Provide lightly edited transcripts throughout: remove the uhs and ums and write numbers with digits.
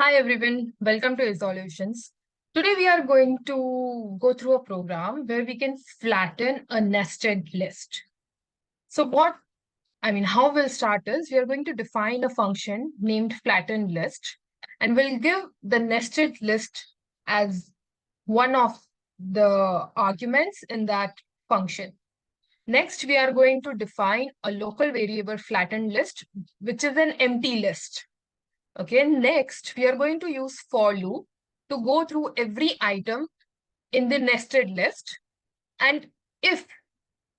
Hi everyone, welcome to Resolutions. Today we are going to go through a program where we can flatten a nested list. How we'll start is we are going to define a function named flatten list, and we'll give the nested list as one of the arguments in that function. Next, we are going to define a local variable flatten list, which is an empty list. Okay, next we are going to use for loop to go through every item in the nested list. And if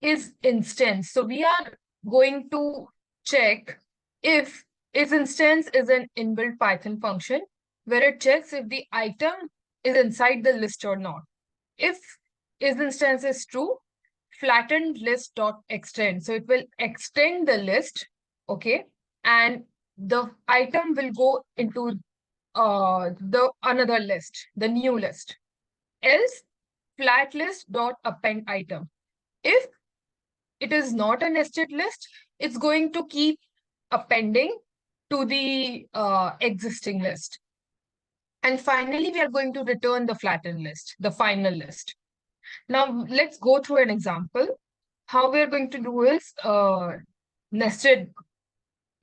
is instance, so we are going to check if is instance is an inbuilt Python function where it checks if the item is inside the list or not. If is instance is true, flattened list dot extend. So it will extend the list, okay, and the item will go into the another list, the new list. Else, flat list dot append item. If it is not a nested list, it's going to keep appending to the existing list. And finally, we are going to return the flattened list, the final list. Now, let's go through an example. How we're going to do is nested.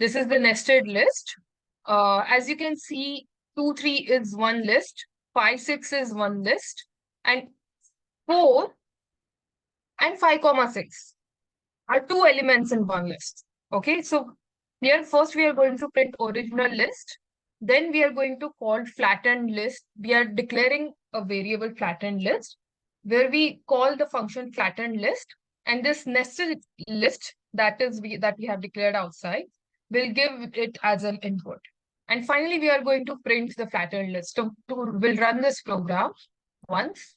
This is the nested list. As you can see, 2, 3 is one list, 5, 6 is one list, and 4 and 5, 6 are two elements in one list. Okay, so here first we are going to print original list. Then we are going to call flattened list. We are declaring a variable flattened list where we call the function flattened list, and this nested list that we have declared outside will give it as an input. And finally, we are going to print the flattened list. So we'll run this program once.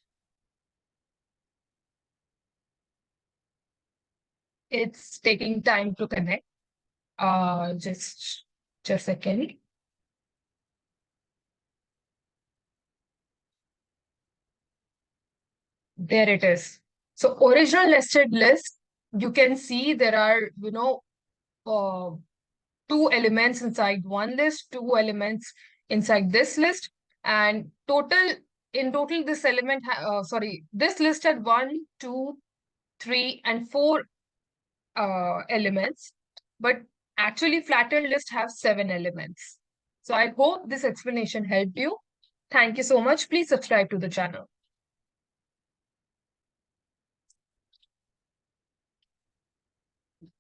It's taking time to connect. Just a second. There it is. So original nested list, you can see there are, two elements inside one list, two elements inside this list, and in total, this this list had 1, 2, 3, and 4 elements, but actually flattened list have 7 elements. So I hope this explanation helped you. Thank you so much. Please subscribe to the channel.